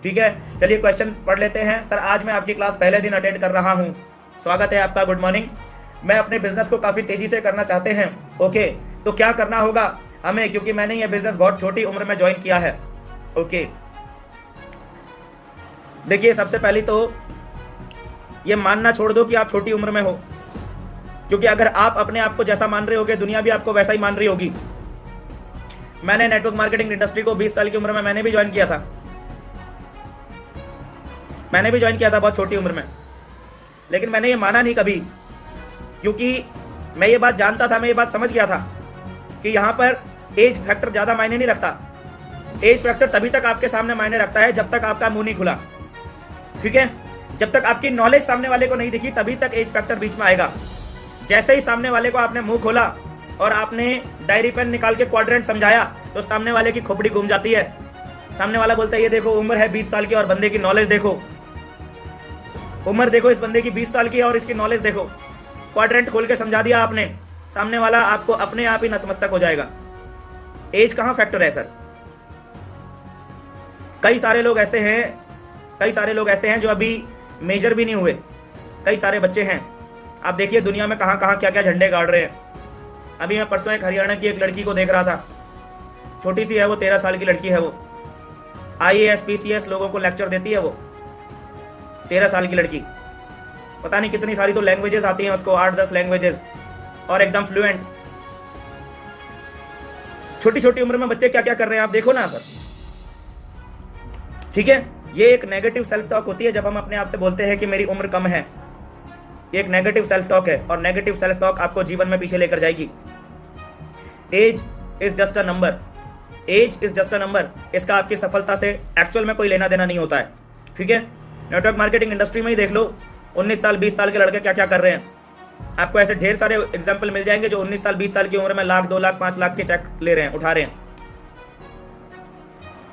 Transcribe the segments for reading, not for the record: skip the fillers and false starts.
ठीक है, चलिए क्वेश्चन पढ़ लेते हैं। सर आज मैं आपकी क्लास पहले दिन अटेंड कर रहा हूँ, स्वागत है आपका, गुड मॉर्निंग। मैं अपने बिजनेस को काफ़ी तेज़ी से करना चाहते हैं, ओके, तो क्या करना होगा हमें, क्योंकि मैंने ये बिजनेस बहुत छोटी उम्र में ज्वाइन किया है। ओके, देखिए सबसे पहले तो ये मानना छोड़ दो कि आप छोटी उम्र में हो, क्योंकि अगर आप अपने आप को जैसा मान रहे होगे दुनिया भी आपको वैसा ही मान रही होगी। मैंने नेटवर्क मार्केटिंग इंडस्ट्री को 20 साल की उम्र में मैंने भी ज्वाइन किया था, बहुत छोटी उम्र में, लेकिन मैंने ये माना नहीं कभी, क्योंकि मैं ये बात जानता था, मैं ये बात समझ गया था कि यहाँ पर एज फैक्टर ज़्यादा मायने नहीं रखता। एज फैक्टर तभी तक आपके सामने मायने रखता है जब तक आपका मुंह नहीं खुला, ठीक है। जब तक आपकी नॉलेज सामने वाले को नहीं दिखी तभी तक एज फैक्टर बीच में आएगा। जैसे ही सामने वाले को आपने मुंह खोला और आपने डायरी पेन निकाल के क्वाड्रेंट समझाया तो सामने वाले की खोपड़ी घूम जाती है। सामने वाला बोलता है ये देखो उम्र है 20 साल की और बंदे की नॉलेज देखो, उम्र देखो इस बंदे की 20 साल की है और इसकी नॉलेज देखो। क्वाड्रेंट खोल के समझा दिया आपने, सामने वाला आपको अपने आप ही नतमस्तक हो जाएगा। एज कहाँ फैक्टर है सर? कई सारे लोग ऐसे हैं जो अभी मेजर भी नहीं हुए, कई सारे बच्चे हैं। आप देखिए दुनिया में कहाँ कहाँ क्या क्या झंडे गाड़ रहे हैं। अभी मैं परसों एक हरियाणा की एक लड़की को देख रहा था, छोटी सी है वो, 13 साल की लड़की है वो, IAS PCS लोगों को लेक्चर देती है वो, 13 साल की लड़की, पता नहीं कितनी सारी तो लैंग्वेजेस आती हैं उसको, 8-10 लैंग्वेजेस, और एकदम फ्लुएंट। छोटी छोटी उम्र में बच्चे क्या क्या कर रहे हैं आप देखो ना सर, ठीक है। ये एक नेगेटिव सेल्फ टॉक होती है जब हम अपने आप से बोलते हैं कि मेरी उम्र कम है। ये एक नेगेटिव सेल्फ टॉक है और नेगेटिव सेल्फ टॉक आपको जीवन में पीछे लेकर जाएगी। Age is just a number, age is just a number. इसका आपकी सफलता से एक्चुअल में कोई लेना देना नहीं होता है, ठीक है। नेटवर्क मार्केटिंग इंडस्ट्री में ही देख लो, 19 साल 20 साल के लड़के क्या क्या कर रहे हैं। आपको ऐसे ढेर सारे एग्जाम्पल मिल जाएंगे जो 19 साल 20 साल की उम्र में लाख 2 लाख 5 लाख के चेक ले रहे हैं, उठा रहे हैं।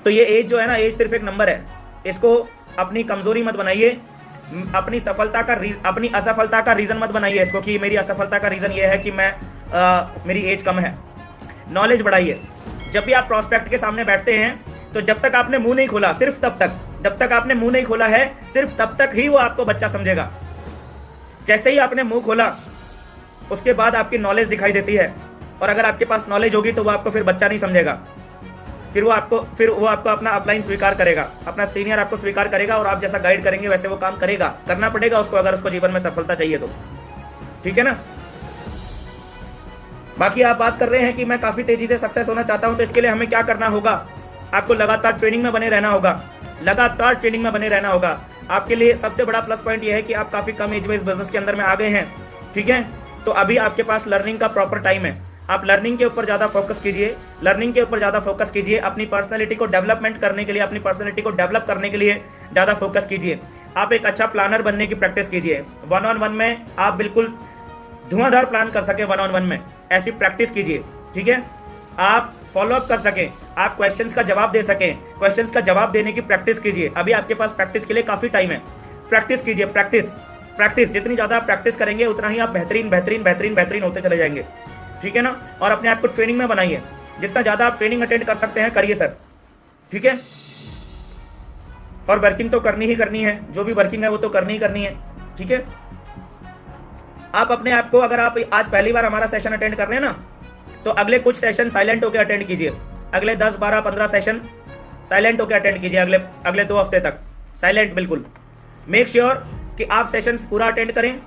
तो ये एज जो है ना, एज सिर्फ एक नंबर है, इसको अपनी कमजोरी मत बनाइए, अपनी असफलता का रीजन मत बनाइए इसको कि मेरी असफलता का रीजन ये है कि मेरी एज कम है। नॉलेज बढ़ाइए। जब भी आप प्रोस्पेक्ट के सामने बैठते हैं तो जब तक आपने मुंह नहीं खोला, सिर्फ तब तक, जब तक आपने मुंह नहीं खोला है सिर्फ तब तक ही वो आपको बच्चा समझेगा। जैसे ही आपने मुंह खोला उसके बाद आपकी नॉलेज दिखाई देती है, और अगर आपके पास नॉलेज होगी तो वो आपको फिर बच्चा नहीं समझेगा, फिर वो आपको अपना अपलाइन स्वीकार करेगा, अपना सीनियर आपको स्वीकार करेगा और आप जैसा गाइड करेंगे वैसे वो काम करेगा, करना पड़ेगा उसको अगर उसको जीवन में सफलता चाहिए तो, ठीक है ना। बाकी आप बात कर रहे हैं कि मैं काफ़ी तेज़ी से सक्सेस होना चाहता हूं, तो इसके लिए हमें क्या करना होगा? आपको लगातार ट्रेनिंग में बने रहना होगा, लगातार ट्रेनिंग में बने रहना होगा। आपके लिए सबसे बड़ा प्लस पॉइंट यह है कि आप काफ़ी कम एज में इस बिजनेस के अंदर में आ गए हैं, ठीक है। तो अभी आपके पास लर्निंग का प्रॉपर टाइम है, आप लर्निंग के ऊपर ज़्यादा फोकस कीजिए, लर्निंग के ऊपर ज़्यादा फोकस कीजिए। अपनी पर्सनैलिटी को डेवलपमेंट करने के लिए, अपनी पर्सनैलिटी को डेवलप करने के लिए ज़्यादा फोकस कीजिए। आप एक अच्छा प्लानर बनने की प्रैक्टिस कीजिए। 1-on-1 में आप बिल्कुल धुआंधार प्लान कर सके, 1-on-1 में ऐसी प्रैक्टिस कीजिए, ठीक है। आप फॉलोअप कर सकें, आप क्वेश्चंस का जवाब दे सकें, क्वेश्चंस का जवाब देने की प्रैक्टिस कीजिए। अभी आपके पास प्रैक्टिस के लिए काफ़ी टाइम है, प्रैक्टिस कीजिए, प्रैक्टिस। जितनी ज़्यादा आप प्रैक्टिस करेंगे उतना ही आप बेहतरीन होते चले जाएंगे, ठीक है ना। और अपने आप को ट्रेनिंग में बनाइए, जितना ज़्यादा आप ट्रेनिंग अटेंड कर सकते हैं करिए सर, ठीक है। और वर्किंग तो करनी ही करनी है, जो भी वर्किंग है वो तो करनी ही करनी है, ठीक है। आप अपने आप को, अगर आप आज पहली बार हमारा सेशन अटेंड कर रहे हैं ना, तो अगले कुछ सेशन साइलेंट होकर अटेंड कीजिए। अगले 10, 12, 15 सेशन साइलेंट होकर अटेंड कीजिए, अगले 2 हफ्ते तक साइलेंट बिल्कुल। मेक श्योर कि आप सेशंस पूरा अटेंड करें,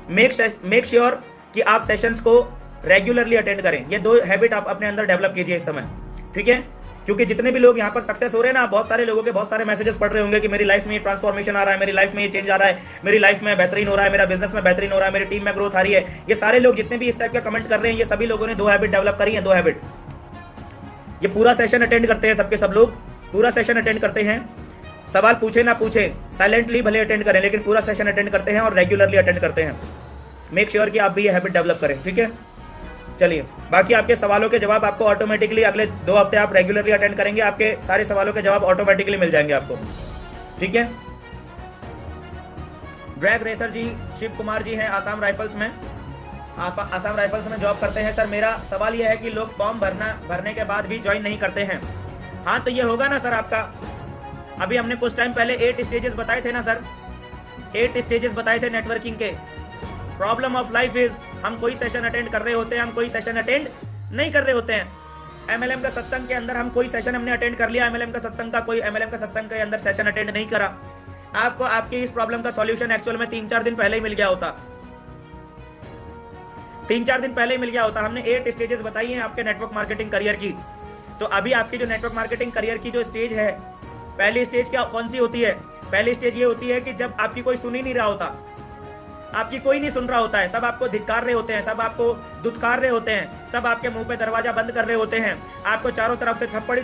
मेक श्योर कि आप सेशंस को रेगुलरली अटेंड करें। ये 2 हैबिट आप अपने अंदर डेवलप कीजिए इस समय, ठीक है। क्योंकि जितने भी लोग यहाँ पर सक्सेस हो रहे हैं ना, बहुत सारे लोगों के बहुत सारे मैसेजेस पढ़ रहे होंगे कि मेरी लाइफ में ये ट्रांसफॉर्मेशन आ रहा है, मेरी लाइफ में ये चेंज आ रहा है, मेरी लाइफ में बेहतरीन हो रहा है, मेरा बिजनेस में बेहतरीन हो रहा है, मेरी टीम में ग्रोथ आ रही है। ये सारे लोग जितने भी इस टाइप का कमेंट कर रहे हैं, ये सभी लोगों ने 2 हैबिट डेवलप करी है, 2 हैबिट। ये पूरा सेशन अटेंड करते हैं, सबके सब लोग पूरा सेशन अटेंड करते हैं, सवाल पूछे ना पूछे, साइलेंटली भले अटेंड करें, लेकिन पूरा सेशन अटेंड करते हैं और रेगुलरली अटेंड करते हैं। मेक श्योर कि आप भी ये हैबिट डेवलप करें, ठीक है। चलिए, बाकी आपके सवालों के जवाब आपको ऑटोमेटिकली अगले 2 हफ्ते आप रेगुलरली अटेंड करेंगे, आपके सारे सवालों के जवाब ऑटोमेटिकली मिल जाएंगे आपको, ठीक है। ड्रैग रेसर जी शिव कुमार जी हैं, आसाम राइफल्स में जॉब करते हैं। सर मेरा सवाल यह है कि लोग फॉर्म भरने के बाद भी ज्वाइन नहीं करते हैं। हाँ, तो ये होगा ना सर, आपका अभी हमने कुछ टाइम पहले 8 स्टेजेस बताए थे ना सर, 8 स्टेजेस बताए थे नेटवर्किंग के। प्रॉब्लम ऑफ लाइफ इज हम कोई सेशन अटेंड कर रहे होते हैं, हम कोई सेशन अटेंड नहीं कर रहे होते हैं। एमएलएम का सत्संग के अंदर हम कोई सेशन हमने अटेंड कर लिया, एमएलएम का सत्संग का कोई एमएलएम का सत्संग के अंदर सेशन अटेंड नहीं करा। आपको आपकी इस प्रॉब्लम का सॉल्यूशन एक्चुअल में 3-4 दिन पहले ही मिल गया होता, 3-4 दिन पहले ही मिल गया होता। हमने 8 स्टेजेस बताई हैं आपके नेटवर्क मार्केटिंग करियर की। तो अभी आपकी जो नेटवर्क मार्केटिंग करियर की जो स्टेज है, पहली स्टेज क्या कौन सी होती है? पहली स्टेज ये होती है कि जब आपकी कोई सुन ही नहीं रहा होता, आपकी कोई नहीं सुन रहा होता है, सब आपको धिक्कार रहे होते हैं, सब आपको दुत्कार रहे होते हैं, सब आपके मुंह पे दरवाजा बंद कर रहे होते हैं, आपको चारों तरफ से थप्पड़ी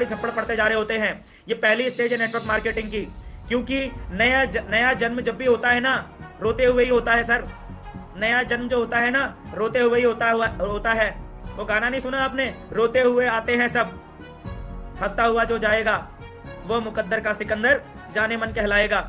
थप्पड़ पड़ते जा रहे होते हैं। ये पहली स्टेज है नेटवर्क मार्केटिंग की। क्योंकि नया जन्म जब भी होता है ना, रोते हुए ही होता है सर। नया जन्म जो होता है ना, रोते हुए ही होता है। वो गाना नहीं सुना आपने, रोते हुए आते हैं सब, हंसता हुआ जो जाएगा वो मुकद्दर का सिकंदर जाने मन कहलाएगा।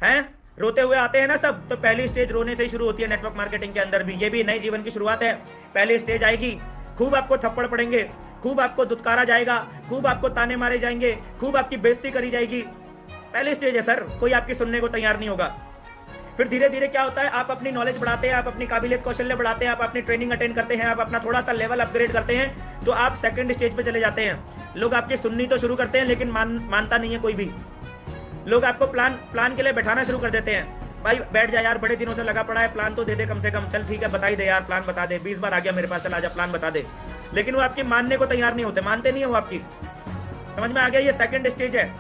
हैं, रोते हुए आते हैं ना सब। तो पहली स्टेज रोने से ही शुरू होती है नेटवर्क मार्केटिंग के अंदर भी। ये भी नए जीवन की शुरुआत है। पहली स्टेज आएगी, खूब आपको थप्पड़ पड़ेंगे, खूब आपको दुत्कारा जाएगा, खूब आपको ताने मारे जाएंगे, खूब आपकी बेइज्जती करी जाएगी। पहली स्टेज है सर, कोई आपकी सुनने को तैयार नहीं होगा। फिर धीरे धीरे क्या होता है, आप अपनी नॉलेज बढ़ाते हैं, आप अपनी काबिलियत कौशल्य बढ़ाते हैं, आप अपनी ट्रेनिंग अटेंड करते हैं, आप अपना थोड़ा सा लेवल अपग्रेड करते हैं, तो आप सेकंड स्टेज पे चले जाते हैं। लोग आपकी सुननी तो शुरू करते हैं, लेकिन मानता नहीं है कोई भी। लोग आपको प्लान के लिए बैठाना शुरू कर देते हैं। भाई बैठ जा यार, बड़े दिनों से लगा पड़ा है, प्लान तो दे दे कम से कम, चल ठीक है बता ही दे यार, प्लान बता दे, 20 बार आ गया मेरे पास, चल आजा प्लान बता दे। लेकिन वो आपकी मानने को तैयार नहीं होते, मानते नहीं है वो आपकी। समझ में आ गया? ये सेकंड स्टेज है।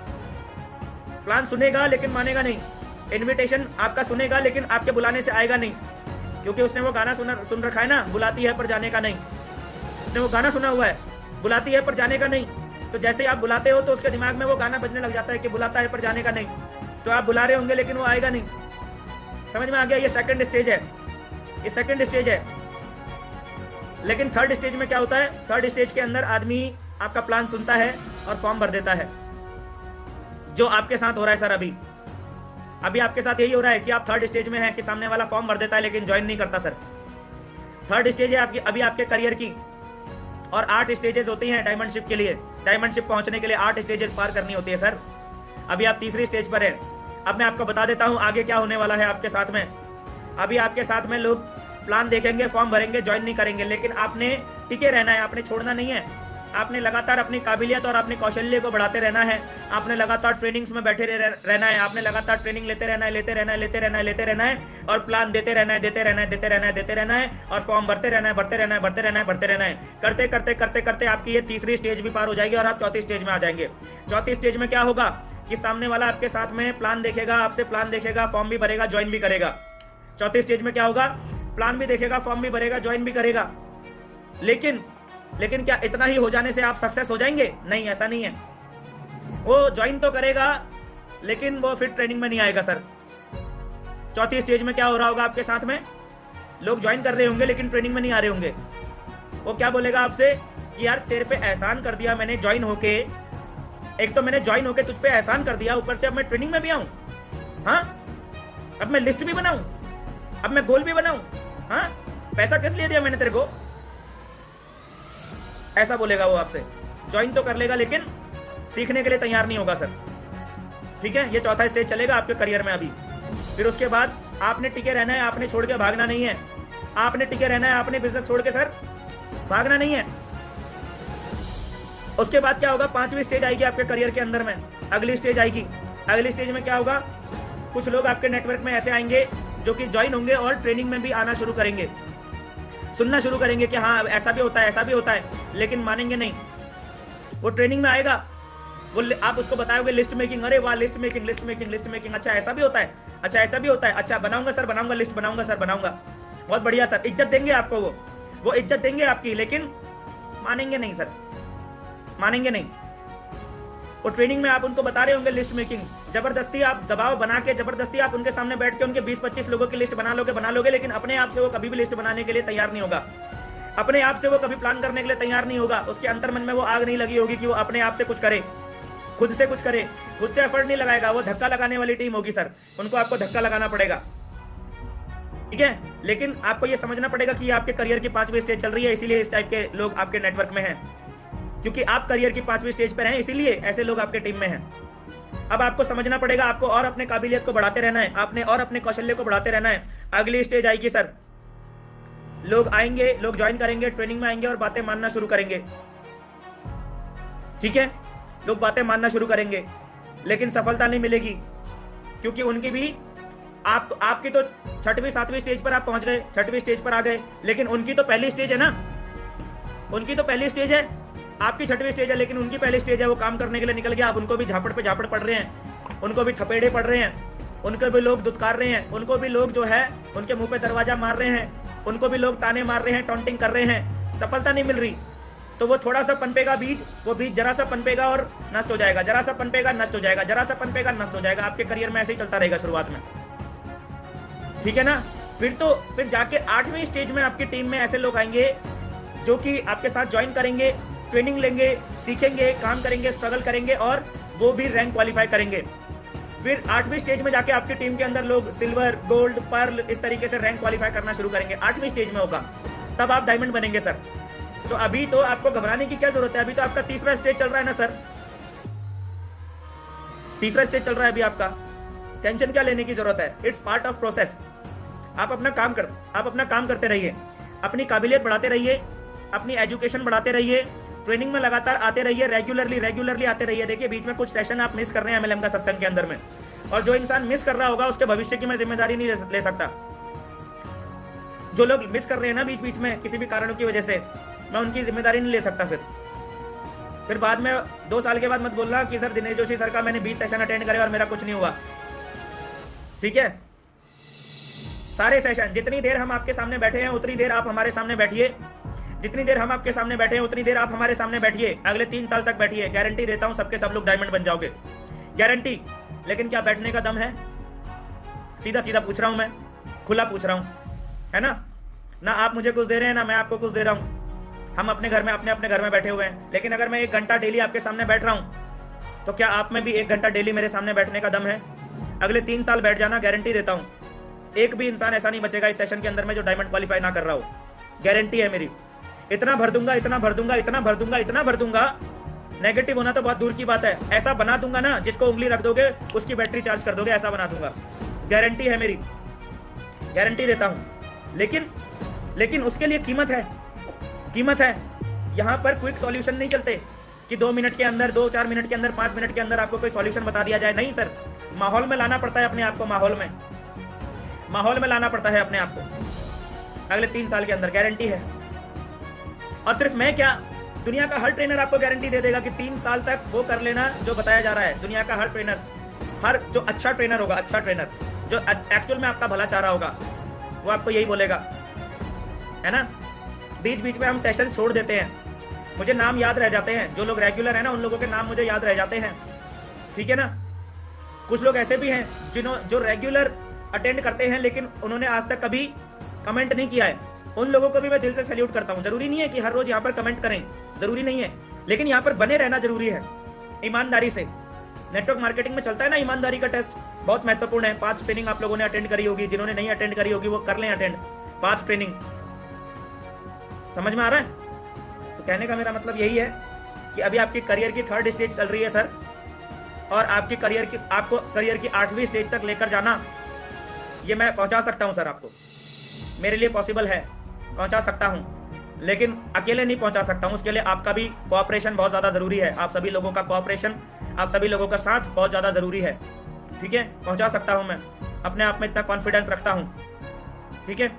प्लान सुनेगा लेकिन मानेगा नहीं, इनविटेशन आपका सुनेगा लेकिन आपके बुलाने से आएगा नहीं, क्योंकि उसने वो गाना सुन रखा है ना, बुलाती है पर जाने का नहीं। उसने वो गाना सुना हुआ है, बुलाती है पर जाने का नहीं। तो जैसे ही आप बुलाते हो तो उसके दिमाग में वो गाना बजने लग जाता है कि बुलाता है पर जाने का नहीं। तो आप बुला रहे होंगे लेकिन वो आएगा नहीं। समझ में आ गया? ये सेकंड स्टेज है, ये सेकंड स्टेज है। लेकिन थर्ड स्टेज में क्या होता है? थर्ड स्टेज के अंदर आदमी आपका प्लान सुनता है और फॉर्म भर देता है। जो आपके साथ हो रहा है सर, अभी आपके साथ यही हो रहा है कि आप थर्ड स्टेज में हैं कि सामने वाला फॉर्म भर देता है लेकिन ज्वाइन नहीं करता सर। थर्ड स्टेज है आपकी अभी आपके करियर की। और 8 स्टेजेस होती हैं डायमंडशिप के लिए। डायमंडशिप पहुंचने के लिए 8 स्टेजेस पार करनी होती है सर। अभी आप तीसरी स्टेज पर हैं। अब मैं आपको बता देता हूं आगे क्या होने वाला है आपके साथ में। अभी आपके साथ में लोग प्लान देखेंगे, फॉर्म भरेंगे, ज्वाइन नहीं करेंगे, लेकिन आपने टिके रहना है, आपने छोड़ना नहीं है। आपने लगातार अपनी काबिलियत और अपनी कौशल्य को बढ़ाते रहना है। आपने लगातार ट्रेनिंग्स में बैठे रहना है। आपने लगातार ट्रेनिंग लेते रहना है और प्लान देते रहना है और फॉर्म भरते रहना है। करते आपकी ये तीसरी स्टेज भी पार हो जाएगी और आप चौथी स्टेज में आ जाएंगे। चौथी स्टेज में क्या होगा कि सामने वाला आपके साथ में प्लान देखेगा, आपसे प्लान देखेगा, फॉर्म भी भरेगा, ज्वाइन भी करेगा। चौथी स्टेज में क्या होगा? प्लान भी देखेगा, फॉर्म भी भरेगा, ज्वाइन भी करेगा। लेकिन क्या इतना ही हो जाने से आप सक्सेस हो जाएंगे? नहीं, ऐसा नहीं है। वो ज्वाइन तो करेगा लेकिन वो फिर ट्रेनिंग में नहीं आएगा सर। चौथी स्टेज में क्या हो रहा होगा आपके साथ में? लोग ज्वाइन कर रहे होंगे लेकिन ट्रेनिंग में नहीं आ रहे होंगे। वो क्या बोलेगा आपसे कि यार तेरे पे एहसान कर दिया मैंने ज्वाइन होके, एक तो मैंने ज्वाइन होके तुझ पे एहसान कर दिया, ऊपर से अब मैं ट्रेनिंग में भी आऊं। हाँ, अब मैं लिस्ट भी बनाऊं, अब मैं गोल भी बनाऊं। हाँ, पैसा किस लिए दिया मैंने तेरे को? ऐसा बोलेगा वो आपसे। ज्वाइन तो कर लेगा लेकिन सीखने के लिए तैयार नहीं होगा सर। ठीक है, ये चौथा स्टेज चलेगा आपके करियर में अभी। फिर उसके बाद आपने टिके रहना है, आपने छोड़ के भागना नहीं है। आपने टिके रहना है, आपने बिजनेस छोड़ के सर भागना नहीं है। उसके बाद क्या होगा? 5वीं स्टेज आएगी आपके करियर के अंदर में। अगली स्टेज आएगी। अगली स्टेज में क्या होगा? कुछ लोग आपके नेटवर्क में ऐसे आएंगे जो कि ज्वाइन होंगे और ट्रेनिंग में भी आना शुरू करेंगे, सुनना शुरू करेंगे कि हाँ ऐसा भी होता है, ऐसा भी होता है, लेकिन मानेंगे नहीं। वो ट्रेनिंग में आएगा, वो आप उसको बताओगे लिस्ट मेकिंग, अरे वाह लिस्ट मेकिंग, अच्छा ऐसा भी होता है, अच्छा ऐसा भी होता है, अच्छा बनाऊंगा सर, बनाऊंगा लिस्ट, बनाऊंगा सर, बनाऊंगा, बहुत बढ़िया सर। इज्जत देंगे आपको, वो इज्जत देंगे आपकी, लेकिन मानेंगे नहीं सर, मानेंगे नहीं। वो ट्रेनिंग में आप उनको बता रहे होंगे लिस्ट मेकिंग, जबरदस्ती आप दबाव बना के, जबरदस्ती आप उनके सामने बैठ के उनके 20-25 लोगों की लिस्ट बना लोगे, लेकिन अपने आप से वो कभी भी लिस्ट बनाने के लिए तैयार नहीं होगा। अपने आप से वो कभी प्लान करने के लिए तैयार नहीं होगा। उसके अंतर्मन में वो आग नहीं लगी होगी कि वो अपने आप से कुछ करे, खुद से कुछ करे, खुद से एफर्ट नहीं लगाएगा। वो धक्का लगाने वाली टीम होगी सर, उनको आपको धक्का लगाना पड़ेगा। ठीक है, लेकिन आपको ये समझना पड़ेगा कि आपके करियर की 5वीं स्टेज चल रही है, इसीलिए इस टाइप के लोग आपके नेटवर्क में हैं, क्योंकि आप करियर की 5वीं स्टेज पर हैं, इसीलिए ऐसे लोग आपके टीम में हैं। अब आपको समझना पड़ेगा, आपको और अपने काबिलियत को बढ़ाते रहना है, आपने और अपने कौशल्य को बढ़ाते रहना है। अगली स्टेज आएगी सर, लोग आएंगे, लोग ज्वाइन करेंगे, ट्रेनिंग में आएंगे और बातें मानना शुरू करेंगे। ठीक है, लोग बातें मानना शुरू करेंगे, लेकिन सफलता नहीं मिलेगी, क्योंकि उनकी भी आपकी तो 6वीं 7वीं स्टेज पर आप पहुंच गए, 6वीं स्टेज पर आ गए, लेकिन उनकी तो पहली स्टेज है ना, उनकी तो पहली स्टेज है, आपकी 6वीं स्टेज है, लेकिन उनकी पहली स्टेज है। वो काम करने के लिए निकल गया, अब उनको भी झापड़ पे झापड़ पड़ रहे हैं, उनको भी थपेड़े पड़ रहे हैं, उनको भी लोग दुत्कार रहे हैं, उनको भी लोग जो है उनके मुंह पे दरवाजा मार रहे हैं, उनको भी लोग ताने मार रहे हैं, टॉन्टिंग कर रहे हैं, सफलता नहीं मिल रही। तो वो थोड़ा सा पनपेगा बीज, वो बीज जरा सा पनपेगा और नष्ट हो जाएगा, जरा सा पनपेगा नष्ट हो जाएगा, जरा सा पनपेगा नष्ट हो जाएगा। आपके करियर में ऐसे ही चलता रहेगा शुरुआत में, ठीक है ना। फिर जाके 8वीं स्टेज में आपकी टीम में ऐसे लोग आएंगे जो कि आपके साथ ज्वाइन करेंगे, ट्रेनिंग लेंगे, सीखेंगे, काम करेंगे, स्ट्रगल करेंगे और वो भी रैंक क्वालिफाई करेंगे। फिर 8वीं स्टेज में जाके आपकी टीम के अंदर लोग सिल्वर, गोल्ड, पर्ल इस तरीके से रैंक क्वालिफाई करना शुरू करेंगे। 8वीं स्टेज में होगा, तब आप डायमंड बनेंगे सर। तो अभी तो आपको घबराने की क्या जरूरत है, अभी तो आपका 3रा स्टेज चल रहा है ना सर, 3रा स्टेज चल रहा है अभी आपका, टेंशन क्या लेने की जरूरत है, इट्स पार्ट ऑफ प्रोसेस। आप अपना काम करते रहिए, अपनी काबिलियत बढ़ाते रहिए, अपनी एजुकेशन बढ़ाते रहिए, ट्रेनिंग में लगातार आते रहिए, रेगुलरली आते रहिए। देखिए बीच में कुछ सेशन आप मिस कर रहे हैं MLM का सत्संग के अंदर में, और जो इंसान मिस कर रहा होगा उसके भविष्य की मैं जिम्मेदारी नहीं ले सकता। जो लोग मिस कर रहे हैं ना बीच बीच में किसी भी कारणों की वजह से, मैं उनकी जिम्मेदारी नहीं ले सकता। फिर बाद में 2 साल के बाद मत बोलना कि सर दिनेश जोशी सर का मैंने 20 सेशन अटेंड करे और मेरा कुछ नहीं हुआ। ठीक है, सारे सेशन, जितनी देर हम आपके सामने बैठे हैं उतनी देर आप हमारे सामने बैठिए, जितनी देर हम आपके सामने बैठे हैं उतनी देर आप हमारे सामने बैठिए, अगले 3 साल तक बैठिए, गारंटी देता हूं सबके सब लोग डायमंड बन जाओगे, गारंटी। लेकिन क्या बैठने का दम है? सीधा सीधा पूछ रहा हूं, मैं खुला पूछ रहा हूं, है ना आप मुझे कुछ दे रहे हैं ना मैं आपको कुछ दे रहा हूं। हम अपने घर में अपने घर में बैठे हुए हैं, लेकिन अगर मैं 1 घंटा डेली आपके सामने बैठ रहा हूं तो क्या आप में भी 1 घंटा डेली मेरे सामने बैठने का दम है? अगले 3 साल बैठ जाना, गारंटी देता हूं। एक भी इंसान ऐसा नहीं बचेगा इस सेशन के अंदर में जो डायमंड क्वालिफाई ना कर रहा हो, गारंटी है मेरी। इतना भर दूंगा, इतना भर दूंगा, इतना भर दूंगा, इतना भर दूंगा, नेगेटिव होना तो बहुत दूर की बात है, ऐसा बना दूंगा ना जिसको उंगली रख दोगे उसकी बैटरी चार्ज कर दोगे, ऐसा बना दूंगा, गारंटी है मेरी, गारंटी देता हूं। लेकिन उसके लिए कीमत है। यहां पर क्विक सॉल्यूशन नहीं चलते कि 2 मिनट के अंदर, 2-4 मिनट के अंदर, 5 मिनट के अंदर आपको कोई सॉल्यूशन बता दिया जाए। नहीं सर, माहौल में लाना पड़ता है अपने आप को, माहौल में लाना पड़ता है अपने आप को। अगले 3 साल के अंदर गारंटी है। और सिर्फ मैं क्या, दुनिया का हर ट्रेनर आपको गारंटी दे देगा कि 3 साल तक वो कर लेना जो बताया जा रहा है। दुनिया का हर ट्रेनर, हर जो अच्छा ट्रेनर होगा, अच्छा ट्रेनर जो एक्चुअल में आपका भला चाह रहा होगा, वो आपको यही बोलेगा, है ना। बीच बीच में हम सेशन छोड़ देते हैं, मुझे नाम याद रह जाते हैं, जो लोग रेगुलर है ना उन लोगों के नाम मुझे याद रह जाते हैं, ठीक है ना। कुछ लोग ऐसे भी हैं जो रेगुलर अटेंड करते हैं लेकिन उन्होंने आज तक कभी कमेंट नहीं किया है, उन लोगों को भी मैं दिल से सैल्यूट करता हूं। जरूरी नहीं है कि हर रोज यहाँ पर कमेंट करें, जरूरी नहीं है, लेकिन यहाँ पर बने रहना जरूरी है, ईमानदारी से। नेटवर्क मार्केटिंग में चलता है ना ईमानदारी का टेस्ट, बहुत महत्वपूर्ण है। 5 ट्रेनिंग आप लोगों ने अटेंड करी होगी, जिन्होंने नहीं अटेंड करी होगी वो कर लें अटेंड 5 ट्रेनिंग। समझ में आ रहा है? तो कहने का मेरा मतलब यही है कि अभी आपकी करियर की 3rd स्टेज चल रही है सर, और आपको करियर की 8वीं स्टेज तक लेकर जाना, ये मैं पहुंचा सकता हूं सर, आपको मेरे लिए पॉसिबल है, पहुंचा सकता हूं, लेकिन अकेले नहीं पहुंचा सकता हूं। उसके लिए आपका भी कोऑपरेशन बहुत ज़्यादा ज़रूरी है, आप सभी लोगों का कोऑपरेशन, आप सभी लोगों का साथ बहुत ज़्यादा ज़रूरी है, ठीक है। पहुंचा सकता हूं मैं, अपने आप में इतना कॉन्फिडेंस रखता हूं, ठीक है।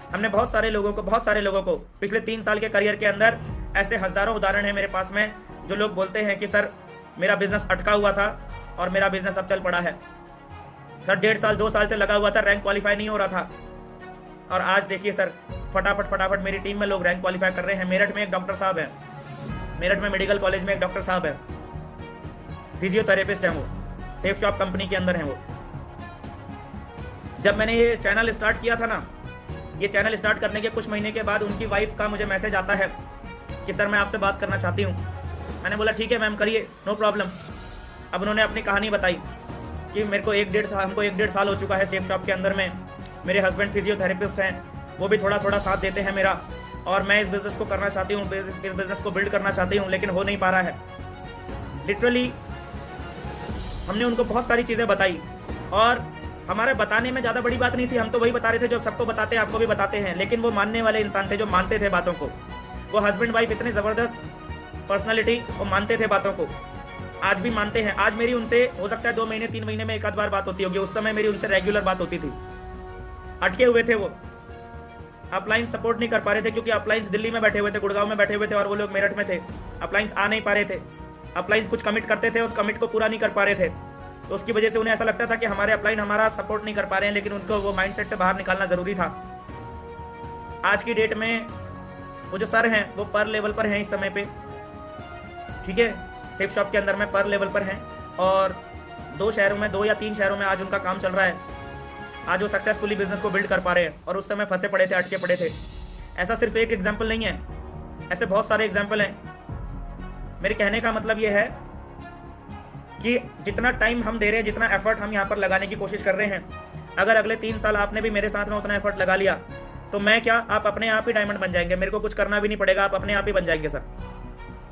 हमने बहुत सारे लोगों को पिछले 3 साल के करियर के अंदर, ऐसे हज़ारों उदाहरण है मेरे पास में, जो लोग बोलते हैं कि सर मेरा बिजनेस अटका हुआ था और मेरा बिजनेस अब चल पड़ा है, सर 1.5 साल 2 साल से लगा हुआ था, रैंक क्वालिफाई नहीं हो रहा था, और आज देखिए सर फटाफट मेरी टीम में लोग रैंक क्वालिफाई कर रहे हैं। मेरठ में एक डॉक्टर साहब है, मेरठ में मेडिकल कॉलेज में एक डॉक्टर साहब है, फिजियोथेरेपिस्ट हैं, वो सेफ शॉप कंपनी के अंदर हैं वो। जब मैंने ये चैनल स्टार्ट किया था ना, ये चैनल स्टार्ट करने के कुछ महीने के बाद उनकी वाइफ का मुझे मैसेज आता है कि सर मैं आपसे बात करना चाहती हूँ। मैंने बोला ठीक है मैम करिए, नो प्रॉब्लम। अब उन्होंने अपनी कहानी बताई कि हमको 1.5 साल हो चुका है सेफ शॉप के अंदर में, मेरे हस्बैंड फिजियोथेरेपिस्ट हैं, वो भी थोड़ा थोड़ा साथ देते हैं मेरा, और मैं इस बिज़नेस को करना चाहती हूँ, इस बिज़नेस को बिल्ड करना चाहती हूँ, लेकिन हो नहीं पा रहा है। लिटरली हमने उनको बहुत सारी चीज़ें बताई और हमारे बताने में ज़्यादा बड़ी बात नहीं थी, हम तो वही बता रहे थे जो सबको बताते हैं, आपको भी बताते हैं, लेकिन वो मानने वाले इंसान थे जो मानते थे बातों को। वो हस्बैंड वाइफ इतने ज़बरदस्त पर्सनालिटी, वो मानते थे बातों को, आज भी मानते हैं। आज मेरी उनसे हो सकता है 2 महीने 3 महीने में एक आध बार बात होती होगी, उस समय मेरी उनसे रेगुलर बात होती थी। अटके हुए थे वो, अपलाइंस सपोर्ट नहीं कर पा रहे थे क्योंकि अपलाइंस दिल्ली में बैठे हुए थे, गुड़गांव में बैठे हुए थे और वो लोग मेरठ में थे। अपलाइंस आ नहीं पा रहे थे, अपलाइंस कुछ कमिट करते थे, उस कमिट को पूरा नहीं कर पा रहे थे, तो उसकी वजह से उन्हें ऐसा लगता था कि हमारे अपलाइन हमारा सपोर्ट नहीं कर पा रहे हैं, लेकिन उनको वो माइंडसेट से बाहर निकालना ज़रूरी था। आज की डेट में वो जो सर हैं वो पर लेवल पर हैं इस समय पे, ठीक है, सेफ शॉप के अंदर में पर लेवल पर हैं और 2 शहरों में, 2 या 3 शहरों में आज उनका काम चल रहा है। आज वो सक्सेसफुली बिजनेस को बिल्ड कर पा रहे हैं और उस समय फंसे पड़े थे, अटके पड़े थे। ऐसा सिर्फ एक एग्जाम्पल नहीं है, ऐसे बहुत सारे एग्जाम्पल हैं। मेरे कहने का मतलब ये है कि जितना टाइम हम दे रहे हैं, जितना एफर्ट हम यहाँ पर लगाने की कोशिश कर रहे हैं, अगर अगले 3 साल आपने भी मेरे साथ में उतना एफर्ट लगा लिया तो मैं क्या, आप अपने आप ही डायमंड बन जाएंगे। मेरे को कुछ करना भी नहीं पड़ेगा, आप अपने आप ही बन जाएंगे सर।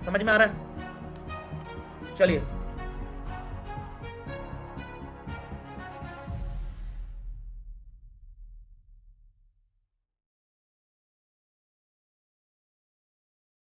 समझ में आ रहा है? चलिए।